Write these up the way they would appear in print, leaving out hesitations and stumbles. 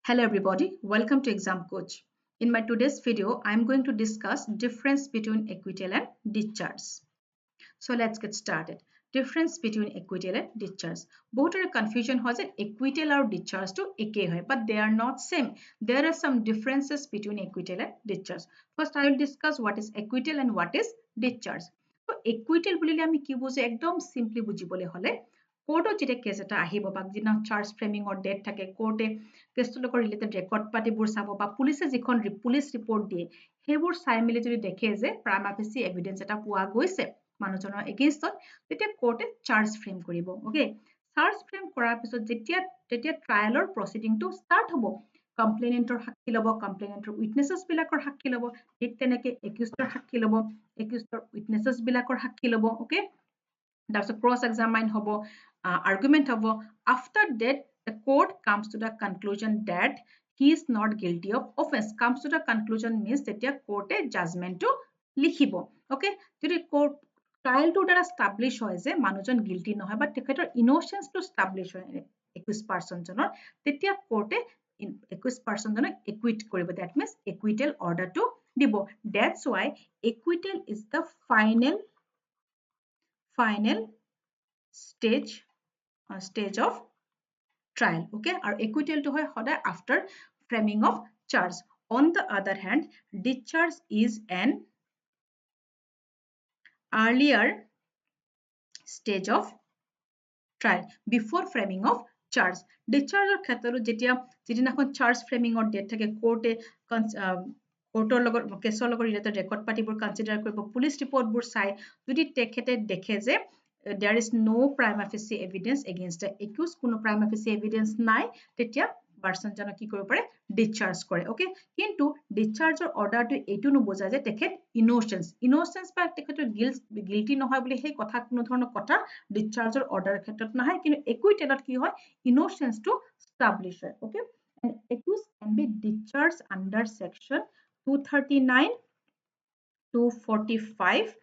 Hello everybody, welcome to Exam Coach. In my today's video, I'm going to discuss difference between acquittal and discharge. So let's get started. Difference between acquittal and discharge. Both are confusion was an acquittal or discharge to ek but they are not same. There are some differences between acquittal and discharge. First, I will discuss what is acquittal and what is discharge. So acquittal বুলিলে আমি কি বুঝো একদম simply বুজিবলে হলে কোর্টত যেতিয়া cash এটা আহিব বা যিনা চাৰ্জ ফ্ৰেমিঙৰ ডেট থাকে কোৰ্টে কেছটোৰ লগত ৰিলেটেড ৰেকৰ্ড পাতিবোৰ চাব বা পুলিচে যিখন পুলিচ ৰিপৰ্ট দিয়ে সেইবোৰ চাই মেলি যদি দেখে যে প্ৰাইমা ফেচি এভিডেন্স এটা পোৱা গৈছে মানুহজনৰ এগেইনষ্টত তেতিয়া কোৰ্টে চাৰ্জ ফ্ৰেম কৰিব ওকে চাৰ্জ ফ্ৰেম কৰাৰ পিছত যেতিয়া ট্ৰায়ালৰ প্ৰসিডিংটো ষ্টাৰ্ট হ'ব কমপ্লেইনেন্টৰ সাক্ষী ল'ব কমপ্লেইনেন্টৰ উইটনেছেছ বিলাকৰ সাক্ষী ল'ব ঠিক তেনেকে একিউজডৰ সাক্ষী ল'ব একিউজডৰ উইটনেছেছ বিলাকৰ সাক্ষী ল'ব ওকে তাৰপিছত ক্ৰছ এক্সামাইন হ'ব argument হ'ব after that the court comes to the conclusion that he is not guilty of offense comes to the conclusion means তেতিয়া কোৰ্টে জাজমেন্টটো লিখিব ওকে যদি কোৰ্ট ট্ৰায়ালটো দ্বাৰা ষ্টাবলিশ হয় যে মানুহজন গিল্টি নহয় বা তেখেতৰ ইনোচেন্সটো ষ্টাবলিশ হয় একুইজ পাৰ্সনজনৰ তেতিয়া কোৰ্টে একুইজ পাৰ্সনজনক একুইট কৰিব দ্যাট মিন্স একুইটেল অৰ্ডাৰটো দিব that's why equital is the final stage of trial okay or acquittal to hoy hoda after framing of charge on the other hand discharge is an earlier stage of trial before framing of charge discharge or khetroru jetia jidinakhon charge framing or date thake court কোৰ্টৰ লগত কেছৰ লগত related record পাতিবোৰ consider কৰিব police ৰিপৰ্টবোৰ চাই যদি তেখেতে দেখে যে there is no prima facie evidence against the accused কোনো prima facie evidence নাই তেতিয়া পাৰ্সনজনক কি কৰিব পাৰে ডিসচাৰ্জ কৰে ওকে কিন্তু ডিসচাৰ্জৰ অৰ্ডাৰটো এইটো নবুজায় যে তেখেত ইনোচেন্স বা তেখেতৰ গিল্টি নহয় বুলি সেই কথা কোনো ধৰণৰ কথা ডিসচাৰ্জৰ অৰ্ডাৰৰ ক্ষেত্ৰত নহয় কিন্তু একুইটেলত কি হয় ইনোচেন্সটো ষ্টাবলিশ হয় okay and accused can be discharged under section 239 245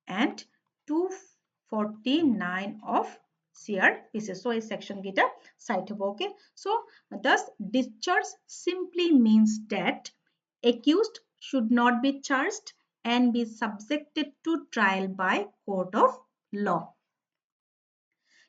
and 249 of CRPC. So, a section gita cite okay. So, thus discharge simply means that accused should not be charged and be subjected to trial by court of law.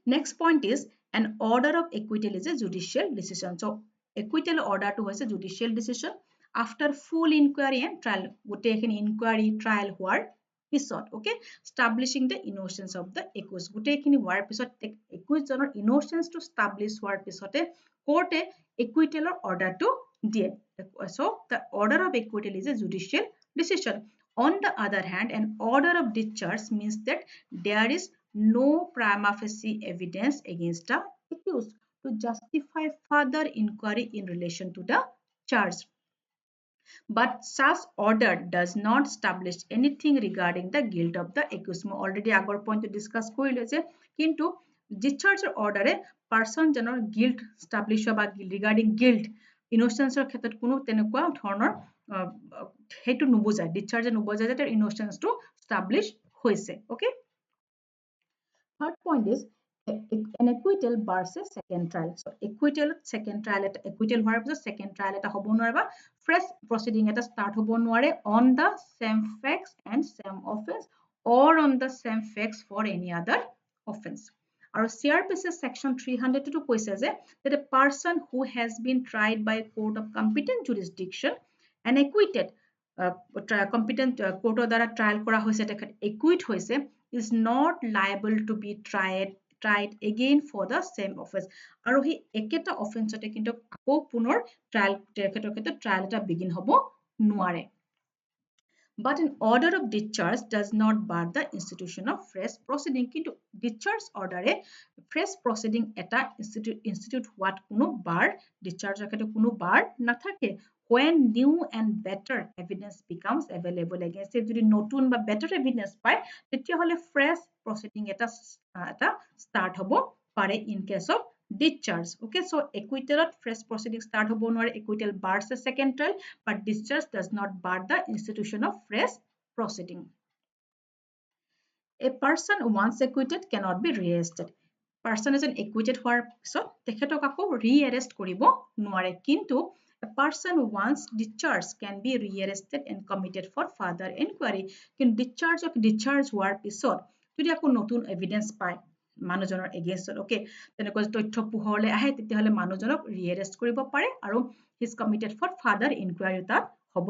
Next point is an order of acquittal is a judicial decision. So, acquittal order to was a judicial decision after full inquiry and trial. Would take an inquiry trial where পিছত okay establishing the innocence of the accused গুটেইখিনি হোৱাৰ পিছত accused জনৰ innocence to establish হোৱাৰ পিছতে কোৰ্টে acquittal অৰ্ডাৰটো দিয়ে so the order of acquittal is a judicial decision on the other hand an order of discharge means that there is no prima facie evidence against the accused to justify further inquiry in relation to the charge but such order does not establish anything regarding the guilt of the accused মই already আগৰ point discuss কৰিলো যে কিন্তু discharge order person জনৰ guilt establish বা regarding guilt innocence ৰ ক্ষেত্ৰত কোনো তেনেকুৱা ধৰণৰ হেতু নবুজায় discharge নবুজায় যে innocence টো establish হৈছে okay third point is an acquittal versus second trial so acquittal second trial at acquittal হোৱাৰ পিছত second trial এটা হ'ব নোৱাৰে বা fresh proceeding এটা start হ'ব নোৱাৰে on the same facts and same offense or on the same facts for any other offense আৰু CRPC section 300 to কৈছে যে that a person who has been tried by a court of competent jurisdiction and acquitted competent court দ্বাৰা trial কৰা হৈছে তেখেত acquit হৈছে is not liable to be tried again for the same offense আৰু হি একেটা অফেন্সতে কিন্তু আকৌ পুনৰ ট্ৰায়াল তেখেতৰ ক্ষেত্ৰত ট্ৰায়াল এটা বিগিন হ'ব নোৱাৰে but an order of discharge does not bar the institution of fresh proceeding কিন্তু discharge order fresh proceeding এটা institute what কোনো bar discharge ক্ষেত্ৰত কোনো bar নাথাকে when new and better evidence becomes available against যদি নতুন বা better evidence পায় তেতিয়া হলে fresh proceeding এটা start হ'ব পাৰে in case of discharge okay so acquittal fresh proceeding start hobo নোৱাৰে acquittal bars the second trial but discharge does not bar the institution of fresh proceeding a person once acquitted cannot be rearrested person এজন একুইটেড হোৱাৰ পিছত তেখেতক আকৌ ৰিএৰেষ্ট কৰিব নোৱাৰে কিন্তু a person once discharged can be rearrested and committed for further inquiry কিন্তু discharge হোৱাৰ পিছত যদি আকৌ নতুন এভিডেন্স পায় মানুহজনৰ এগেইনষ্টত ওকে তেনেকৈ তথ্য পোহৰলৈ আহে তেতিয়াহ'লে মানুহজনক ৰিএৰেষ্ট কৰিব পাৰে আৰু he is committed for further inquiry তাত হ'ব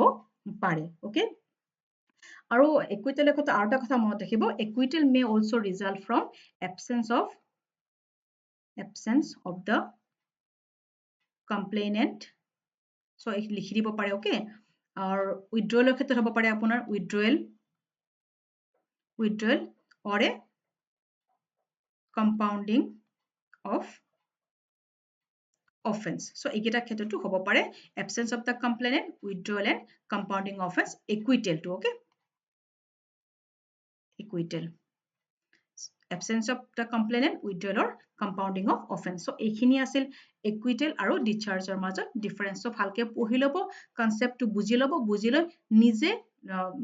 পাৰে ওকে আৰু একুইটেলৰ কথা আৰু এটা কথা মনত ৰাখিব একুইটেল may also result from absence of the complainant so লিখি দিব পাৰে ওকে আৰু withdrawal ক্ষেত্ৰত হ'ব পাৰে আপোনাৰ withdrawal or a compounding of offense so এইকেইটা ক্ষেত্ৰতো হ'ব পাৰে absence of the complainant withdrawal and compounding offense acquittal to okay acquittal absence of the complainant withdrawal or compounding of offense so এইখিনি আছিল acquittal আৰু dischargeৰ মাজত difference so ভালকে পঢ়ি লব concept বুজি লব বুজি লৈ নিজে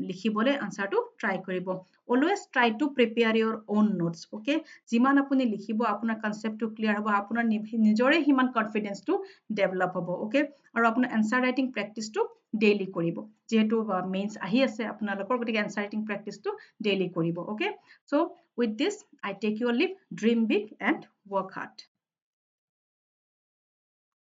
লিখিবলৈ answerটো try কৰিব always try to prepare your own notes okay যিমান আপুনি লিখিব আপোনাৰ conceptটো clear হ'ব আপোনাৰ নিজৰে হিমান confidence টো develop হ'ব okay আৰু আপোনাৰ answer writing practice টো daily কৰিব যেহেতু মেইনছ আহি আছে আপোনালোকৰ গতিকে answer writing practice টো daily কৰিব okay so with this I take your leave dream big and work hard